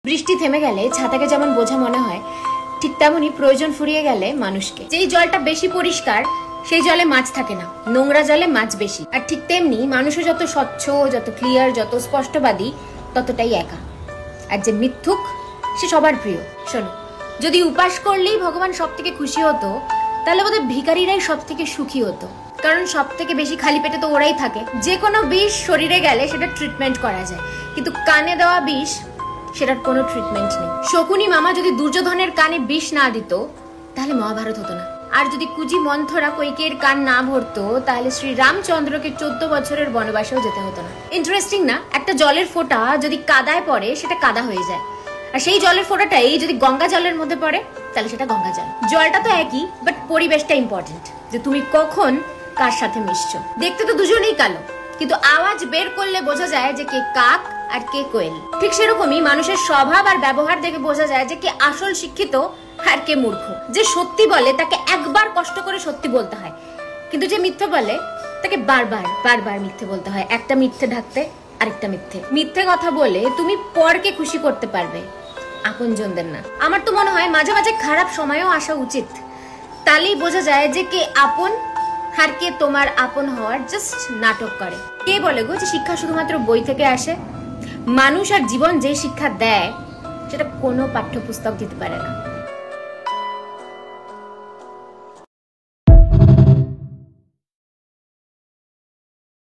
বৃষ্টি থেমে গেলে ছাতাকে যেমন বোঝা মনে হয়, ঠিক তেমনই প্রয়োজন ফুরিয়ে গেলে মানুষকে। যেই জলটা বেশি পরিষ্কার সেই জলে মাছ থাকে না, নোংরা জলে মাছ বেশি। আর ঠিক তেমনি মানুষও যত স্বচ্ছ, যত ক্লিয়ার, যত স্পষ্টবাদী, ততটাই একা। আর যে মিথ্যুক সে সবার প্রিয়। শোনো, যদি উপাস করলেই ভগবান সব থেকে খুশি হতো, তাহলে বোধহয় ভিখারিরাই সব থেকে সুখী হতো। কারণ সব থেকে বেশি খালি পেটে তো ওরাই থাকে। যে কোনো বিষ শরীরে গেলে সেটা ট্রিটমেন্ট করা যায়, কিন্তু কানে দেওয়া বিষ সেটার কোনো ট্রিটমেন্ট নেই। শকুনি মামা যদি দুর্যোধনের কানে বিষ না দিত, তাহলে মহাভারত হতো না। আর যদি কুজি মন্থরা কৈকেয়ীর কান না ভরতো, তাহলে শ্রী রামচন্দ্রকে 14 বছরের বনবাসেও যেতে হতো না। ইন্টারেস্টিং না? একটা জলের ফোঁটা যদি কাদায় পড়ে, সেটা কাদা হয়ে যায়। আর সেই জলের ফোঁটাটাই যদি গঙ্গা জলের মধ্যে পড়ে, তাহলে সেটা গঙ্গা জল। জলটা তো একই, বাট পরিবেশটা ইম্পর্টেন্ট, যে তুমি কখন কার সাথে মিশছো। দেখতে তো দুজনেই কালো, কিন্তু আওয়াজ বের করলে বোঝা যায় যে কে কাক আর কে কোয়েল। ঠিক সেরকমই মানুষের স্বভাব আর ব্যবহার দেখে বোঝা যায় যে কে আসল শিক্ষিত আর কে মূর্খ। যে সত্যি বলে তাকে একবার কষ্ট করে সত্যি বলতে হয়, কিন্তু যে মিথ্যে বলে তাকে বারবার বারবার মিথ্যে বলতে হয়, একটা মিথ্যে ঢাকতে আরেকটা মিথ্যে। মিথ্যে কথা বলে তুমি পরকে খুশি করতে পারবে, আপনজনদের না। আমার তো মনে হয় মাঝে মাঝে খারাপ সময়ও আসা উচিত, তাহলেই বোঝা যায় যে কে আপন আর কে তোমার আপন হওয়ার জাস্ট নাটক করে। কে বলে গো যে শিক্ষা শুধুমাত্র বই থেকে আসে? মানুষ আর জীবন যে শিক্ষা দেয়, সেটা কোনো পাঠ্যপুস্তক দিতে পারে না।